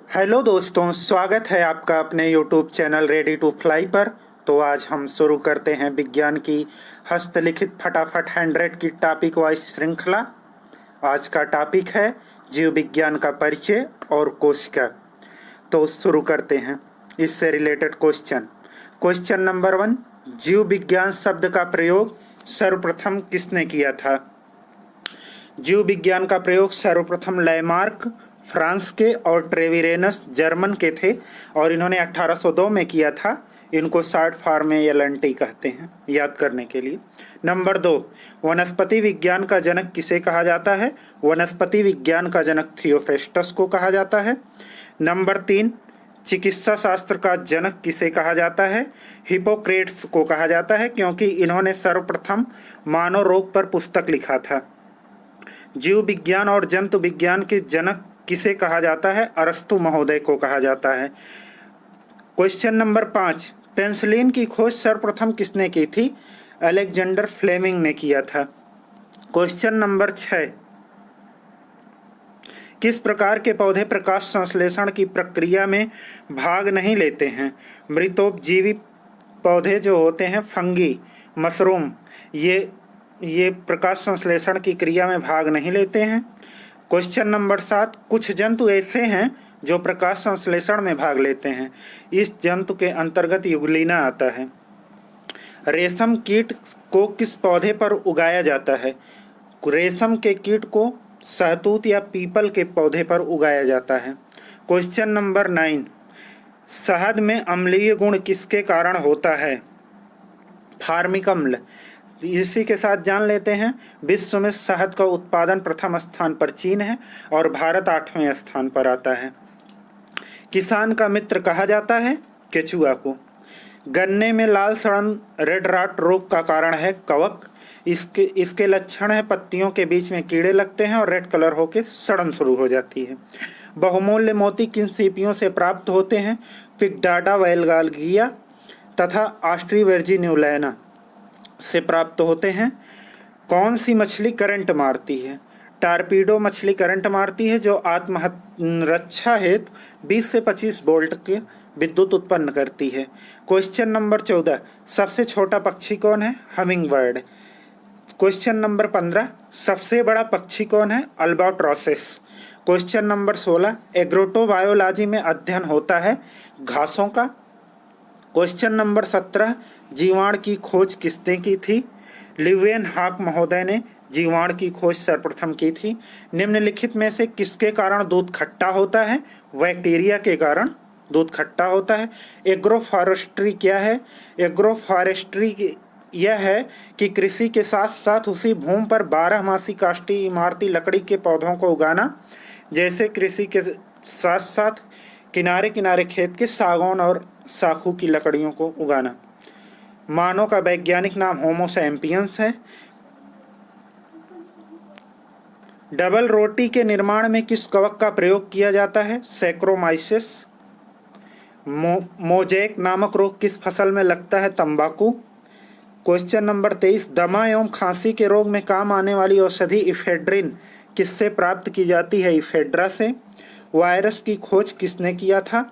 Hello दोस्तों, स्वागत है आपका अपने YouTube channel ready to fly पर। तो आज हम शुरू करते हैं विज्ञान की हस्तलिखित फटाफट 100 की टॉपिक वाइज श्रृंखला। आज का टॉपिक है जीव विज्ञान का परिचय और कोशिका। तो शुरू करते हैं इससे रिलेटेड क्वेश्चन। क्वेश्चन नंबर 1, जीव विज्ञान शब्द का प्रयोग सर्वप्रथम किसने किया था? जीव विज्ञान का प्रयोग सर्वप्रथम लैमार्क फ्रांस के और ट्रेविरेनस जर्मन के थे और इन्होंने 1802 में किया था। इनको शॉर्ट फॉर्म में एलएनटी कहते हैं, याद करने के लिए। नंबर 2, वनस्पति विज्ञान का जनक किसे कहा जाता है? वनस्पति विज्ञान का जनक थियोफ्रेस्टस को कहा जाता है। नंबर 3, चिकित्सा शास्त्र का जनक किसे कहा जाता है? हिपोक्रेट्स को कहा जाता है, क्योंकि इन्होंने सर्वप्रथम मानव रोग पर पुस्तक लिखा था। जीव विज्ञान और जंतु विज्ञान के जनक किसे कहा जाता है? अरस्तु महोदय को कहा जाता है। क्वेश्चन नंबर 5, पेंसिलिन की खोज सर्वप्रथम किसने की थी? अलेक्जेंडर फ्लेमिंग ने किया था। क्वेश्चन नंबर 6, किस प्रकार के पौधे प्रकाश संश्लेषण की प्रक्रिया में भाग नहीं लेते हैं? मृतोपजीवी पौधे जो होते हैं, फंगी, मशरूम, ये प्रकाश संश्लेषण की क्रिया में भाग नहीं लेते हैं। क्वेश्चन नंबर 7, कुछ जंतु ऐसे हैं जो प्रकाश संश्लेषण में भाग लेते हैं। इस जंतु के अंतर्गत युगलीना आता है। रेशम कीट को किस पौधे पर उगाया जाता है? रेशम के कीट को शहतूत या पीपल के पौधे पर उगाया जाता है। क्वेश्चन नंबर 9, शहद में अम्लीय गुण किसके कारण होता है? फार्मिक अम्ल। इसी के साथ जान लेते हैं, विश्व में शहद का उत्पादन प्रथम स्थान पर चीन है और भारत 8वें स्थान पर आता है। किसान का मित्र कहा जाता है केचुआ को। गन्ने में लाल सड़न रेड रॉट रोग का कारण है कवक। इसके लक्षण है पत्तियों के बीच में कीड़े लगते हैं और रेड कलर होकर सड़न शुरू हो जाती है। बहुमूल्य मोती किन सीपियों से प्राप्त होते हैं? पिगडाडा वैलगार्गिया तथा ऑस्ट्रीवर्जिन्यूलैना से प्राप्त होते हैं। कौन सी मछली करंट मारती है? टारपीडो मछली करंट मारती है, जो आत्मरक्षा हेतु 20 से 25 वोल्ट के विद्युत उत्पन्न करती है। क्वेश्चन नंबर 14, सबसे छोटा पक्षी कौन है? Humming bird. क्वेश्चन नंबर 15, सबसे बड़ा पक्षी कौन है? अल्बाट्रॉसिस। क्वेश्चन नंबर 16, एग्रोटोबायोलॉजी में अध्ययन होता है घासों का। क्वेश्चन नंबर 17, जीवाणु की खोज किसने की थी? ल्यूवेनहॉक महोदय ने जीवाणु की खोज सर्वप्रथम की थी। निम्नलिखित में से किसके कारण दूध खट्टा होता है? बैक्टीरिया के कारण दूध खट्टा होता है। एग्रोफॉरेस्ट्री क्या है? एग्रोफॉरेस्ट्री यह है कि कृषि के साथ साथ उसी भूमि पर 12मासी काष्ठी इमारती लकड़ी के पौधों को उगाना। जैसे कृषि के साथ साथ किनारे किनारे खेत के सागौन और साखू की लकड़ियों को उगाना। मानव का वैज्ञानिक नाम होमो सैपियंस है। डबल रोटी के निर्माण में किस कवक का प्रयोग किया जाता है? सैक्रोमाइसिस। मोजैक नामक रोग किस फसल में लगता है? तंबाकू। क्वेश्चन नंबर 23, दमा एवं खांसी के रोग में काम आने वाली औषधि इफेड्रिन किससे प्राप्त की जाती है? इफेड्रा से। वायरस की खोज किसने किया था?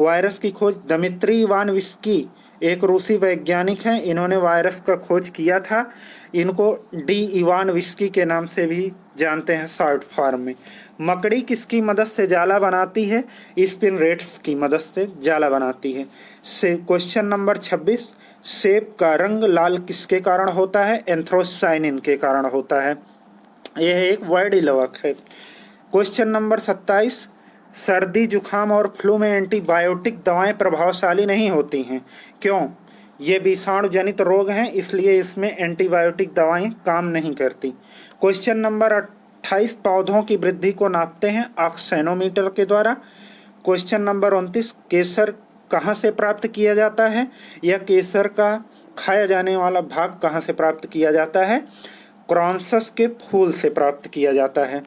वायरस की खोज दमित्री इवानोव्स्की, एक रूसी वैज्ञानिक हैं। इन्होंने वायरस का खोज किया था। इनको डी इवानोव्स्की के नाम से भी जानते हैं शॉर्ट फॉर्म में। मकड़ी किसकी मदद से जाला बनाती है? स्पिनरेट्स की मदद से जाला बनाती है। क्वेश्चन नंबर 26, सेब का रंग लाल किसके कारण होता है? एंथ्रोसाइनिन के कारण होता है। यह एक वर्ड इलवक है। क्वेश्चन नंबर 27, सर्दी जुखाम और फ्लू में एंटीबायोटिक दवाएं प्रभावशाली नहीं होती हैं, क्यों? ये विषाणु जनित रोग हैं, इसलिए इसमें एंटीबायोटिक दवाएं काम नहीं करती। क्वेश्चन नंबर 28, पौधों की वृद्धि को नापते हैं ऑक्सेनोमीटर के द्वारा। क्वेश्चन नंबर 29, केसर कहाँ से प्राप्त किया जाता है? या केसर का खाया जाने वाला भाग कहाँ से प्राप्त किया जाता है? क्रॉन्सस के फूल से प्राप्त किया जाता है।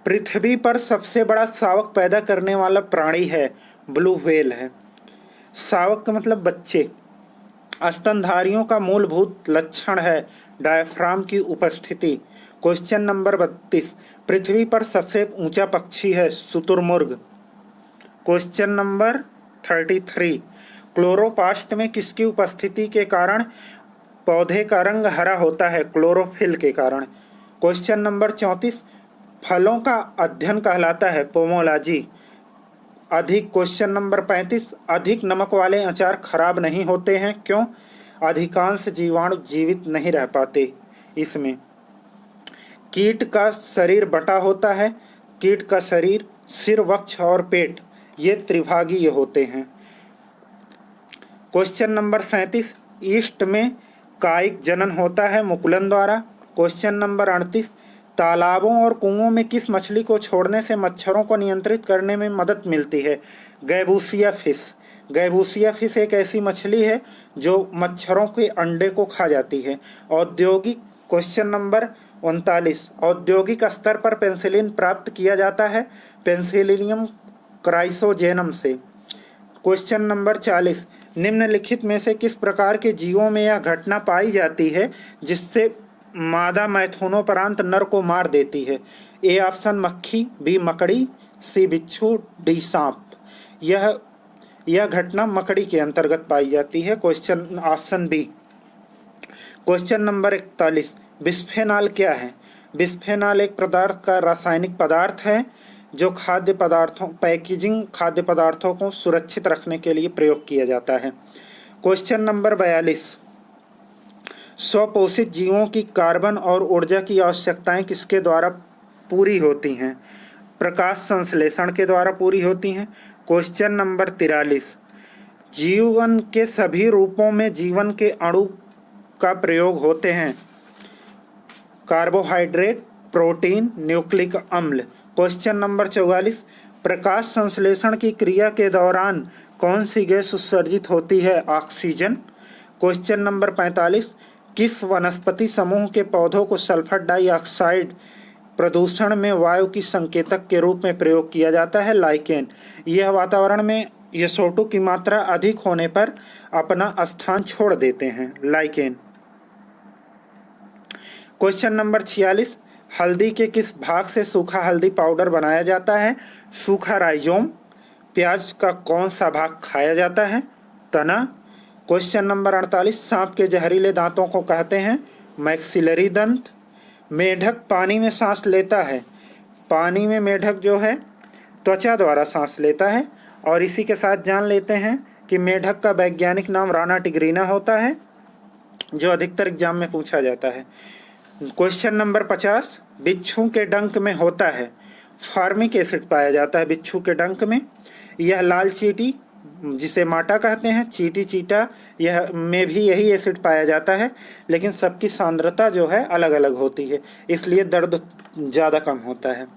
पृथ्वी पर सबसे बड़ा शावक पैदा करने वाला प्राणी है? ब्लू व्हेल है। शावक का मतलब बच्चे। स्तनधारियों का मूलभूत लक्षण है डायफ्राम की उपस्थिति। क्वेश्चन नंबर 32, पृथ्वी पर सबसे ऊंचा पक्षी है शुतुरमुर्ग। क्वेश्चन नंबर 33, क्लोरोप्लास्ट में किसकी उपस्थिति के कारण पौधे का रंग हरा होता है? क्लोरोफिल के कारण। क्वेश्चन नंबर 34, फलों का अध्ययन कहलाता है पोमोलॉजी। क्वेश्चन नंबर 35, अधिक नमक वाले अचार खराब नहीं होते हैं, क्यों? अधिकांश जीवाणु जीवित नहीं रह पाते इसमें। कीट का शरीर बटा होता है। कीट का शरीर सिर, वक्ष और पेट ये त्रिभागीय होते हैं। क्वेश्चन नंबर 37, ईस्ट में कायिक जनन होता है मुकुलन द्वारा। क्वेश्चन नंबर 38, तालाबों और कुओं में किस मछली को छोड़ने से मच्छरों को नियंत्रित करने में मदद मिलती है? गैबूसिया फिश। गैबूसिया फिश एक ऐसी मछली है जो मच्छरों के अंडे को खा जाती है। औद्योगिक क्वेश्चन नंबर 39, औद्योगिक स्तर पर पेनिसिलिन प्राप्त किया जाता है पेनिसिलियम क्राइसोजेनम से। क्वेश्चन नंबर 40, निम्नलिखित में से किस प्रकार के जीवों में यह घटना पाई जाती है जिससे मादा मैथुनोपरांत नर को मार देती है? ए ऑप्शन मक्खी, बी मकड़ी, सी बिच्छू, डी सांप। यह घटना मकड़ी के अंतर्गत पाई जाती है। Question option B. Question number 41, bisphenol क्या है? बिस्फेनॉल एक पदार्थ का रासायनिक पदार्थ है जो पैकेजिंग खाद्य पदार्थों को सुरक्षित रखने के लिए प्रयोग किया जाता है। क्वेश्चन नंबर 42, स्वपोषित जीवों की कार्बन और ऊर्जा की आवश्यकताएं किसके द्वारा पूरी होती हैं? प्रकाश संश्लेषण के द्वारा पूरी होती हैं। क्वेश्चन नंबर 43, जीवन के सभी रूपों में जीवन के अणु का प्रयोग होते हैं। कार्बोहाइड्रेट, प्रोटीन, न्यूक्लिक अम्ल। क्वेश्चन नंबर 44, प्रकाश संश्लेषण की क्रिया के दौरान कौन सी गैस उत्सर्जित होती है? ऑक्सीजन। क्वेश्चन नंबर 45, किस वनस्पति समूह के पौधों को सल्फर डाइऑक्साइड प्रदूषण में वायु की संकेतक के रूप में प्रयोग किया जाता है? लाइकेन। यह वातावरण में SO2 की मात्रा अधिक होने पर अपना स्थान छोड़ देते हैं। लाइकेन। क्वेश्चन नंबर 46, हल्दी के किस भाग से सूखा हल्दी पाउडर बनाया जाता है? सूखा राइजोम। प्याज का कौन सा भाग खाया जाता है? तना। क्वेश्चन नंबर 48, सांप के जहरीले दांतों को कहते हैं? मैक्सिलरी दंत। मेढक पानी में सांस लेता है। पानी में मेढक जो है त्वचा द्वारा सांस लेता है। और इसी के साथ जान लेते हैं कि मेढक का वैज्ञानिक नाम राना टिग्रीना होता है, जो अधिकतर एग्जाम में पूछा जाता है। क्वेश्चन नंबर 50, बिच्छू के डंक में होता है? फार्मिक एसिड पाया जाता है बिच्छू के डंक में। यह लाल चींटी जिसे माटा कहते हैं, चींटी चीटा, यह में भी यही एसिड पाया जाता है, लेकिन सबकी सांद्रता जो है अलग अलग होती है, इसलिए दर्द ज़्यादा कम होता है।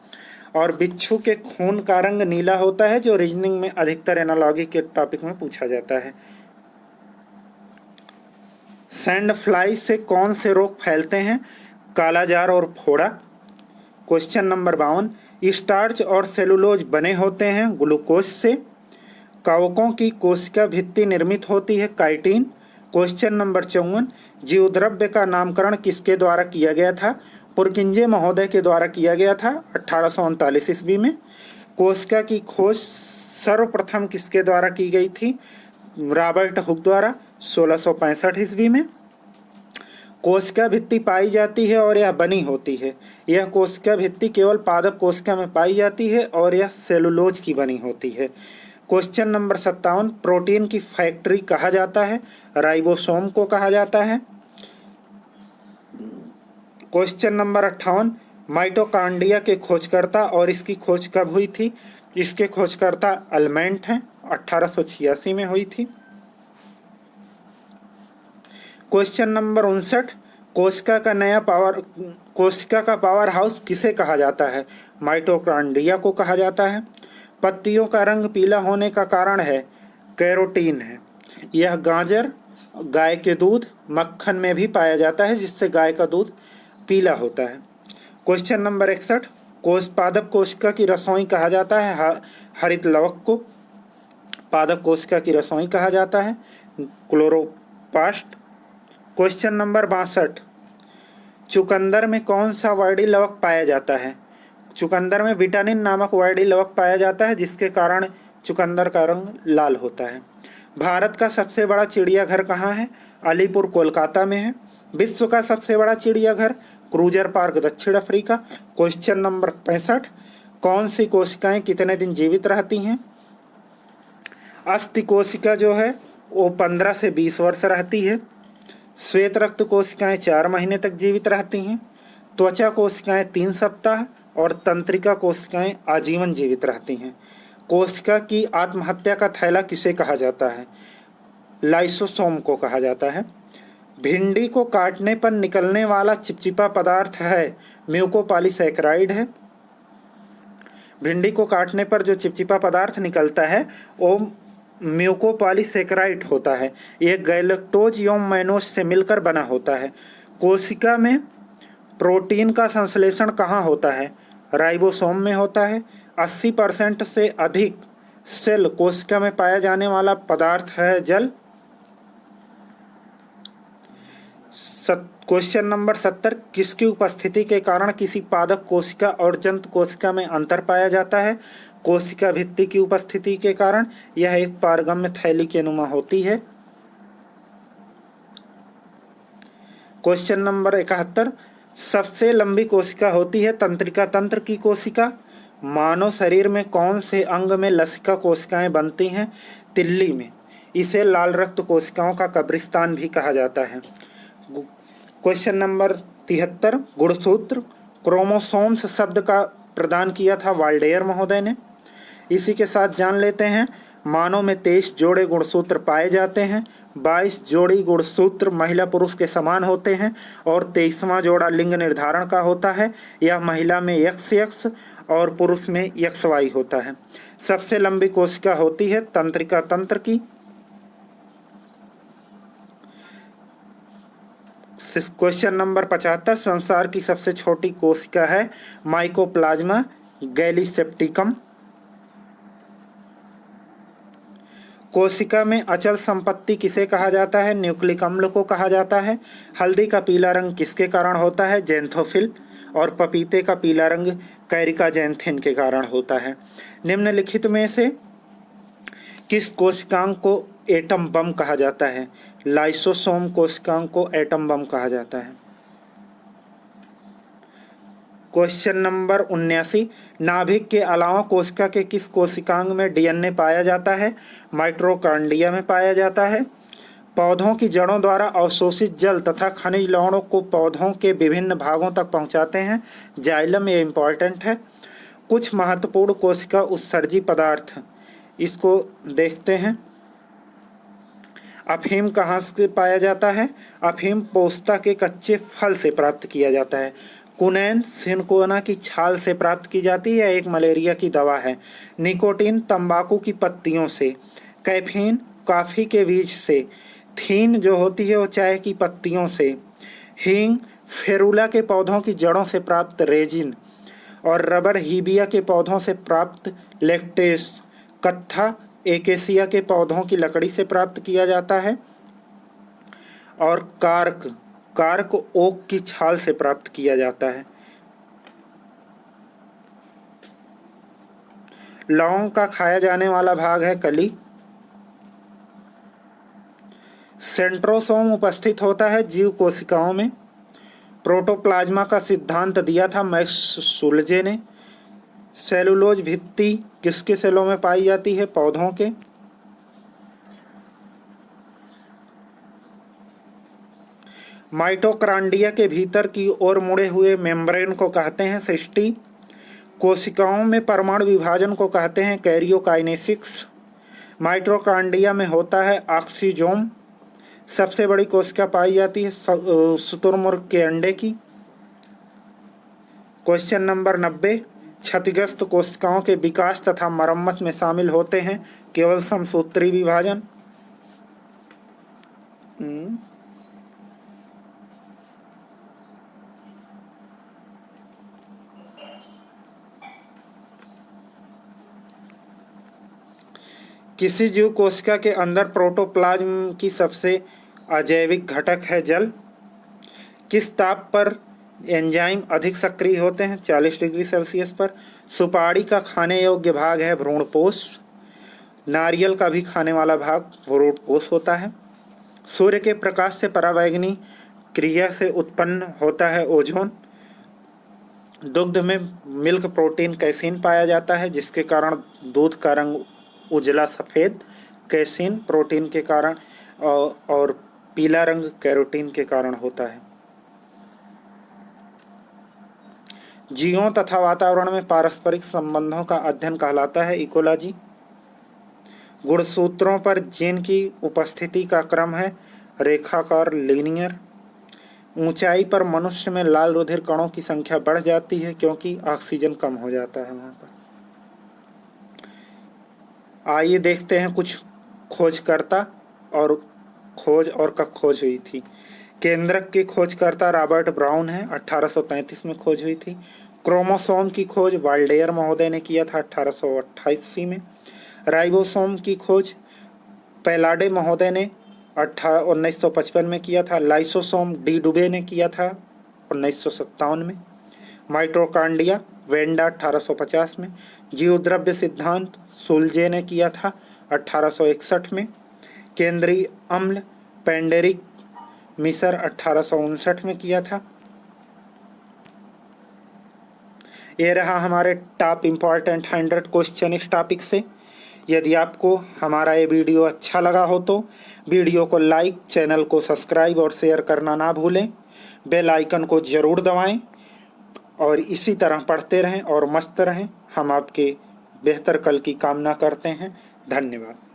और बिच्छू के खून का रंग नीला होता है, जो रीजनिंग में अधिकतर एनालॉजी के टॉपिक में पूछा जाता है। सैंड फ्लाई से कौन से रोग फैलते हैं? कालाजार और फोड़ा। क्वेश्चन नंबर 52, स्टार्च और सेलुलोज बने होते हैं ग्लूकोज से। कवकों की कोशिका भित्ति निर्मित होती है काइटिन। क्वेश्चन नंबर 54, जीवद्रव्य का नामकरण किसके द्वारा किया गया था? पुरकिंजे महोदय के द्वारा किया गया था 1839 ईस्वी में। कोशिका की खोज सर्वप्रथम किसके द्वारा की गई थी? रॉबर्ट हुक द्वारा 1665 ईस्वी में। कोशिका भित्ति पाई जाती है और यह बनी होती है। यह कोशिका भित्ति केवल पादप कोशिका में पाई जाती है और यह सेलुलोज की बनी होती है। क्वेश्चन नंबर 57, प्रोटीन की फैक्ट्री कहा जाता है? राइबोसोम को कहा जाता है। क्वेश्चन नंबर 58, माइटोकॉन्ड्रिया के खोजकर्ता और इसकी खोज कब हुई थी? इसके खोजकर्ता अल्मेंट हैं, 1886 में हुई थी। क्वेश्चन नंबर 59, कोशिका का पावर हाउस किसे कहा जाता है? माइटोकॉन्ड्रिया को कहा जाता है। पत्तियों का रंग पीला होने का कारण है? कैरोटीन है। यह गाजर, गाय के दूध, मक्खन में भी पाया जाता है, जिससे गाय का दूध पीला होता है। क्वेश्चन नंबर 61, पादप कोशिका की रसोई कहा जाता है? हरित लवक को पादप कोशिका की रसोई कहा जाता है, क्लोरोप्लास्ट। क्वेश्चन नंबर 62, चुकंदर में कौन सा वर्डी लवक पाया जाता है? चुकंदर में विटानिन नामक वर्डी लवक पाया जाता है, जिसके कारण चुकंदर का रंग लाल होता है। भारत का सबसे बड़ा चिड़ियाघर कहाँ है? अलीपुर कोलकाता में है। विश्व का सबसे बड़ा चिड़ियाघर क्रूजर पार्क दक्षिण अफ्रीका। क्वेश्चन नंबर 65, कौन सी कोशिकाएं कितने दिन जीवित रहती हैं? अस्थि कोशिका जो है वो 15 से 20 वर्ष रहती है। श्वेत रक्त कोशिकाएं 4 महीने तक जीवित रहती हैं। त्वचा कोशिकाएं 3 सप्ताह और तंत्रिका कोशिकाएं आजीवन जीवित रहती हैं। कोशिका की आत्महत्या का थैला किसे कहा जाता है? लाइसोसोम को कहा जाता है। भिंडी को काटने पर निकलने वाला चिपचिपा पदार्थ है म्यूकोपॉलीसैकेराइड है। भिंडी को काटने पर जो चिपचिपा पदार्थ निकलता है वो म्यूकोपॉलीसैकेराइड होता है। यह गैलेक्टोज एवं मैनोज से मिलकर बना होता है। कोशिका में प्रोटीन का संश्लेषण कहाँ होता है? राइबोसोम में होता है। 80% से अधिक सेल कोशिका में पाया जाने वाला पदार्थ है जल। क्वेश्चन नंबर 70, किसकी उपस्थिति के कारण किसी पादप कोशिका और जंतु कोशिका में अंतर पाया जाता है? कोशिका भित्ति की उपस्थिति के कारण। यह एक पारगम्य थैली के नुमा होती है। क्वेश्चन नंबर 71, सबसे लंबी कोशिका होती है तंत्रिका तंत्र की कोशिका। मानव शरीर में कौन से अंग में लसिका कोशिकाएं बनती हैं? तिल्ली में। इसे लाल रक्त कोशिकाओं का कब्रिस्तान भी कहा जाता है। क्वेश्चन नंबर 73, गुणसूत्र क्रोमोसोम्स शब्द का प्रदान किया था वाल्डेयर महोदय ने। इसी के साथ जान लेते हैं, मानव में 23 जोड़े गुणसूत्र पाए जाते हैं। 22 जोड़ी गुणसूत्र महिला पुरुष के समान होते हैं और 23वां जोड़ा लिंग निर्धारण का होता है। यह महिला में XX और पुरुष में XY होता है। सबसे लंबी कोशिका होती है तंत्रिका तंत्र की। क्वेश्चन नंबर 75, संसार की सबसे छोटी कोशिका है माइकोप्लाज्मा गैलीसेप्टिकम। कोशिका में अचल संपत्ति किसे कहा जाता है? न्यूक्लिक अम्ल को कहा जाता है। हल्दी का पीला रंग किसके कारण होता है? जेंथोफिल। और पपीते का पीला रंग कैरिका जैंथिन के कारण होता है। निम्नलिखित में से किस कोशिकांग को एटम बम कहा जाता है? लाइसोसोम कोशिकांग को एटम बम कहा जाता है। क्वेश्चन नंबर 79, नाभिक के अलावा कोशिका के किस कोशिकांग में DNA पाया जाता है? माइटोकॉन्ड्रिया में पाया जाता है। पौधों की जड़ों द्वारा अवशोषित जल तथा खनिज लवणों को पौधों के विभिन्न भागों तक पहुंचाते हैं जाइलम। ये इम्पॉर्टेंट है। कुछ महत्वपूर्ण कोशिका उत्सर्जी पदार्थ, इसको देखते हैं। अफीम कहाँ से पाया जाता है? अफीम पोस्ता के कच्चे फल से प्राप्त किया जाता है। कुनैन सिनकोना की छाल से प्राप्त की जाती है, एक मलेरिया की दवा है। निकोटीन तंबाकू की पत्तियों से। कैफीन कॉफ़ी के बीज से। थीन जो होती है वो चाय की पत्तियों से। हींग फेरुला के पौधों की जड़ों से प्राप्त रेजिन। और रबर हीबिया के पौधों से प्राप्त लेक्टेस। कत्था एकेसिया के पौधों की लकड़ी से प्राप्त किया जाता है। और कार्क ओक की छाल से प्राप्त किया जाता है। लौंग का खाया जाने वाला भाग है कली। सेंट्रोसोम उपस्थित होता है जीव कोशिकाओं में। प्रोटोप्लाज्मा का सिद्धांत दिया था मैक्स सुलजे ने। सेलुलोज भित्ति किसके सेलों में पाई जाती है? पौधों के। माइटोकॉन्ड्रिया के भीतर की ओर मुड़े हुए मेम्ब्रेन को कहते हैं सिस्टी। कोशिकाओं में परमाणु विभाजन को कहते हैं कैरियोकाइनेसिस। माइटोकॉन्ड्रिया में होता है ऑक्सीजोम। सबसे बड़ी कोशिका पाई जाती है शुतुरमुर्ग के अंडे की। क्वेश्चन नंबर 90, क्षतिग्रस्त कोशिकाओं के विकास तथा मरम्मत में शामिल होते हैं केवल समसूत्री विभाजन। किसी जीव कोशिका के अंदर प्रोटोप्लाज्म की सबसे अजैविक घटक है जल। किस ताप पर एंजाइम अधिक सक्रिय होते हैं 40 डिग्री सेल्सियस पर। सुपारी का खाने योग्य भाग है भ्रूणपोष। नारियल का भी खाने वाला भाग भ्रूणपोष होता है। सूर्य के प्रकाश से पराबैंगनी क्रिया से उत्पन्न होता है ओजोन। दुग्ध में मिल्क प्रोटीन कैसीन पाया जाता है, जिसके कारण दूध का रंग उजला सफ़ेद कैसीन प्रोटीन के कारण और पीला रंग कैरोटीन के कारण होता है। जीवों तथा वातावरण में पारस्परिक संबंधों का अध्ययन कहलाता है इकोलॉजी। गुणसूत्रों पर जीन की उपस्थिति का क्रम है रेखाकार लीनियर। ऊंचाई पर मनुष्य में लाल रुधिर कणों की संख्या बढ़ जाती है क्योंकि ऑक्सीजन कम हो जाता है वहाँ पर। आइए देखते हैं कुछ खोजकर्ता और खोज और कब खोज हुई थी। केंद्रक की खोजकर्ता रॉबर्ट ब्राउन है, 1833 में खोज हुई थी। क्रोमोसोम की खोज वाल्डेयर महोदय ने किया था 1888 में। राइबोसोम की खोज पैलाडे महोदय ने 1955 में किया था। लाइसोसोम डी डुबे ने किया था 1957 में। माइटोकॉन्ड्रिया वेंडा 1850 में। जीवद्रव्य सिद्धांत सुलजे ने किया था 1861 में। केंद्रीय अम्ल पेंडेरिक मिसर 1859 में किया था। ये रहा हमारे टॉप इम्पॉर्टेंट 100 क्वेश्चन इस टॉपिक से। यदि आपको हमारा ये वीडियो अच्छा लगा हो तो वीडियो को लाइक, चैनल को सब्सक्राइब और शेयर करना ना भूलें। बेल आइकन को ज़रूर दबाएं और इसी तरह पढ़ते रहें और मस्त रहें। हम आपके बेहतर कल की कामना करते हैं। धन्यवाद।